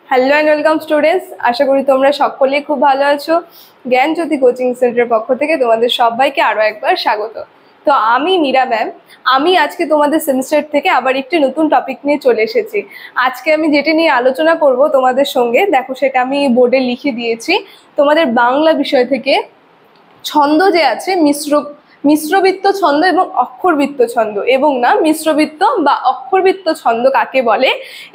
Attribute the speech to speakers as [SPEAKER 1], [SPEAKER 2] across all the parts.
[SPEAKER 1] Hello and welcome students, আশা করি তোমরা সকলেই খুব ভালো আছো। জ্ঞানজ্যোতি কোচিং সেন্টারের পক্ষ থেকে তোমাদের সবাইকে আরও একবার স্বাগত। তো আমি মীরা ম্যাম, আমি আজকে তোমাদের সেমিস্টার থেকে আবার একটি নতুন টপিক নিয়ে চলে এসেছি। আজকে আমি যেটা নিয়ে আলোচনা করব তোমাদের সঙ্গে, দেখো সেটা আমি বোর্ডে লিখে দিয়েছি। তোমাদের বাংলা বিষয় থেকে ছন্দ যে আছে, মিশ্রবৃত্ত ছন্দ এবং অক্ষরবৃত্ত ছন্দ, এবং না মিশ্রবৃত্ত বা অক্ষরবৃত্ত ছন্দ কাকে বলে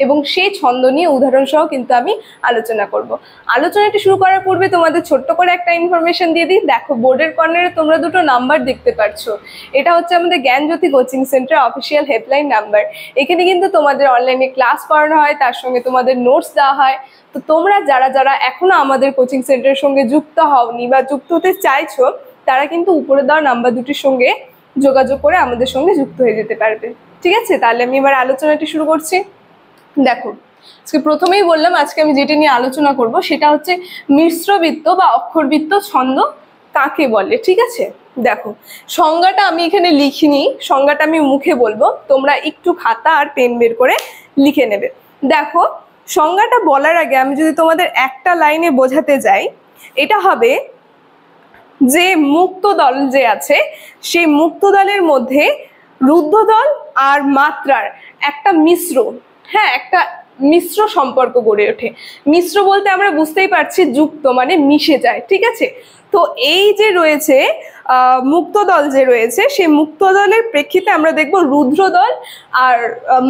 [SPEAKER 1] এবং সেই ছন্দ নিয়ে উদাহরণ সহ কিন্তু আমি আলোচনা করব। আলোচনাটি শুরু করার পূর্বে তোমাদের ছোট্ট করে একটা ইনফরমেশন দিয়ে দিই। দেখো বোর্ডের কর্নারে তোমরা দুটো নাম্বার দেখতে পাচ্ছ, এটা হচ্ছে আমাদের Gyanjyoti coaching centre official helpline number. এখানে কিন্তু তোমাদের অনলাইনে ক্লাস করানো হয়, তার সঙ্গে তোমাদের নোটস দেওয়া হয়। তো তোমরা যারা যারা এখনো আমাদের কোচিং সেন্টারের সঙ্গে যুক্ত হওনি বা যুক্ত হতে চাইছো, তারা কিন্তু উপরে দেওয়া নাম্বার দুটির সঙ্গে যোগাযোগ করে আমাদের সঙ্গে যুক্ত হয়ে যেতে পারবে। ঠিক আছে, তাহলে আমি এবার আলোচনাটি শুরু করছি। দেখো, আজকে প্রথমেই বললাম আজকে আমি যেটা নিয়ে আলোচনা করব সেটা হচ্ছে মিশ্রবৃত্ত বা অক্ষরবৃত্ত ছন্দ কাকে বলে। ঠিক আছে, দেখো সংজ্ঞাটা আমি এখানে লিখিনি, সংজ্ঞাটা আমি মুখে বলবো, তোমরা একটু খাতা আর পেন বের করে লিখে নেবে। দেখো, সংজ্ঞাটা বলার আগে আমি যদি তোমাদের একটা লাইনে বোঝাতে যাই, এটা হবে যে মুক্ত দল যে আছে, সেই মুক্ত দলের মধ্যে রুদ্ধ দল আর মাত্রার একটা একটা মিশ্র সম্পর্ক গড়ে ওঠে। মিশ্র বলতে আমরা বুঝতেই পারছি যুক্ত মানে মিশে যায়। ঠিক আছে, তো এই যে রয়েছে মুক্ত দল যে রয়েছে, সেই মুক্ত দলের প্রেক্ষিতে আমরা দেখব রুদ্র দল আর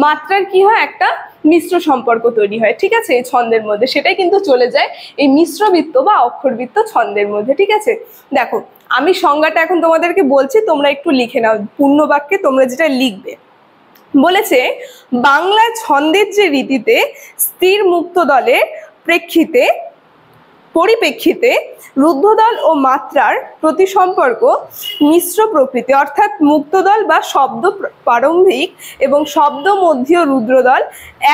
[SPEAKER 1] মাত্রার কি হয়, একটা মিশ্র সম্পর্ক তৈরি হয়। ঠিক আছে, এই ছন্দের মধ্যে সেটাই কিন্তু চলে যায় এই মিশ্রবৃত্ত বা অক্ষরবৃত্ত ছন্দের মধ্যে। ঠিক আছে, দেখো আমি সংজ্ঞাটা এখন তোমাদেরকে বলছি, তোমরা একটু লিখে নাও পূর্ণ বাক্যে তোমরা যেটা লিখবে। বলেছে বাংলা ছন্দের যে রীতিতে স্থির মুক্ত দলের পরিপ্রেক্ষিতে রুদ্ধদল ও মাত্রার প্রতি সম্পর্ক মিশ্র প্রকৃতি, অর্থাৎ মুক্তদল বা শব্দ প্রারম্ভিক এবং শব্দ মধ্যীয় রুদ্রদল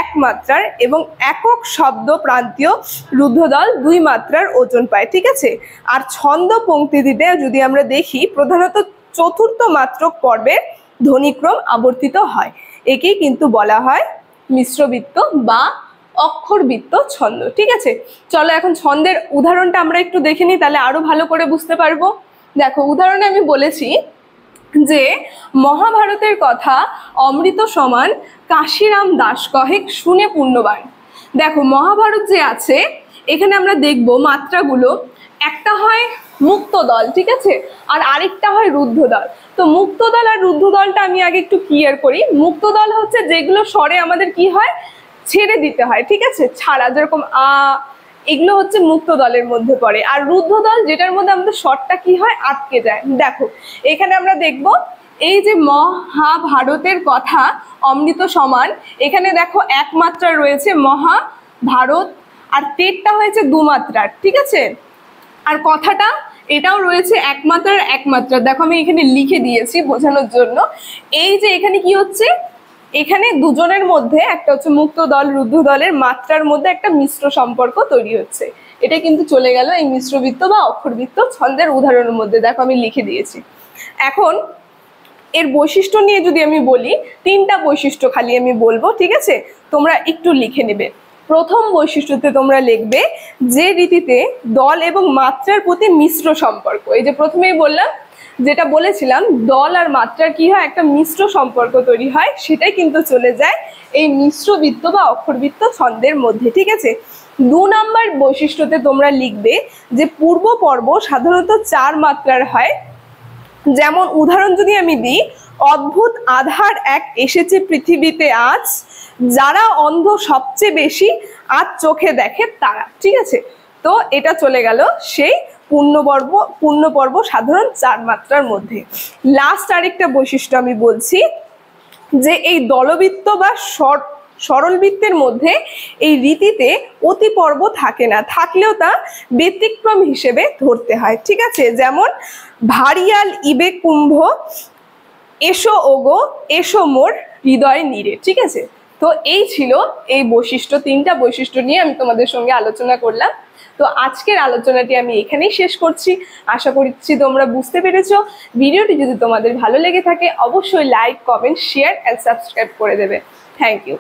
[SPEAKER 1] এক মাত্রার এবং একক শব্দ প্রান্তীয় রুদ্ধদল দুই মাত্রার ওজন পায়। ঠিক আছে, আর ছন্দ পংক্তিতে যদি আমরা দেখি, প্রধানত চতুর্থ মাত্রক পর্বের ধ্বনিক্রম আবর্তিত হয়। একেই কিন্তু বলা হয় মিশ্রবৃত্ত বা অক্ষরবৃত্ত ছন্দ। ঠিক আছে, চলো এখন ছন্দের উদাহরণটা আমরা একটু দেখে নিই, তাহলে আরো ভালো করে বুঝতে পারবো। দেখো, উদাহরণে আমি বলেছি যে মহাভারতের কথা অমৃত সমান কাশিরাম দাস কহে শুনে পুণ্যবান। দেখো মহাভারত যে আছে, এখানে আমরা দেখবো মাত্রাগুলো, একটা হয় মুক্ত দল, ঠিক আছে, আর আরেকটা হয় রুদ্ধ দল। তো মুক্ত দল আর রুদ্ধ দলটা আমি আগে একটু ক্লিয়ার করি। মুক্ত দল হচ্ছে যেগুলো স্বরে আমাদের কি হয়, ছেড়ে দিতে হয়। ঠিক আছে, ছাড়া, যেরকম এগুলো হচ্ছে মুক্ত দলের মধ্যে পড়ে। আর রুদ্ধ দল যেটার মধ্যে আমাদের স্বরটা কি হয়, আটকে যায়। দেখো এখানে আমরা দেখব এই যে মহাভারতের কথা অমৃত সমান, এখানে দেখো এক মাত্রা রয়েছে মহাভারত, আর তেরটা হয়েছে দু মাত্রার। ঠিক আছে, আর কথাটা এটাও রয়েছে এক মাত্রা। দেখো আমি এখানে লিখে দিয়েছি বোঝানোর জন্য। এই যে এখানে কি হচ্ছে, এখানে দুজনের মধ্যে একটা হচ্ছে মুক্ত দল রুদ্ধ দলের মাত্রার মধ্যে একটা মিশ্র সম্পর্ক তৈরি হচ্ছে। এটা কিন্তু চলে গেল এই মিশ্রবৃত্ত বা অক্ষরবৃত্ত ছন্দের উদাহরণের মধ্যে। দেখো আমি লিখে দিয়েছি। এখন এর বৈশিষ্ট্য নিয়ে যদি আমি বলি, তিনটা বৈশিষ্ট্য খালি আমি বলবো। ঠিক আছে, তোমরা একটু লিখে নেবে। প্রথম বৈশিষ্ট্যতে তোমরা লিখবে যে রীতিতে দল এবং মাত্রার প্রতি মিশ্র সম্পর্ক। এই যে প্রথমেই বললাম, যেটা বলেছিলাম দল আর মাত্রার কি হয়, একটা মিশ্র সম্পর্ক তৈরি হয়, সেটাই কিন্তু চলে যায় এই মিশ্রবৃত্ত বা অক্ষরবৃত্ত ছন্দের মধ্যে। ঠিক আছে, দু নম্বর বৈশিষ্ট্যতে তোমরা লিখবে যে পূর্ব পর্ব সাধারণত চার মাত্রার হয়। যেমন উদাহরণ যদি আমি দিই, অদ্ভুত আধার এক এসেছে পৃথিবীতে আজ, যারা অন্ধ সবচেয়ে বেশি আজ চোখে দেখে তারা। ঠিক আছে, তো এটা চলে গেল সেই পূর্ণ পর্ব সাধারণ চার মাত্রার মধ্যে। লাস্ট আরেকটা বৈশিষ্ট্য আমি বলছি যে এই দলবৃত্ত বা সরলবৃত্তের মধ্যে এই রীতিতে অতি পর্ব থাকে না, থাকলেও তা ব্যতিক্রম হিসেবে ধরতে হয়। ঠিক আছে, যেমন ভারিয়াল ইবে কুম্ভ, এসো ওগো এসো মোর হৃদয় নীরে। ঠিক আছে, তো এই ছিল এই বৈশিষ্ট্য, তিনটা বৈশিষ্ট্য নিয়ে আমি তোমাদের সঙ্গে আলোচনা করলাম। তো আজকের আলোচনাটি আমি এখানেই শেষ করছি। আশা করছি তোমরা বুঝতে পেরেছো। ভিডিওটি যদি তোমাদের ভালো লেগে থাকে অবশ্যই like, comment, share and subscribe করে দেবে। Thank you.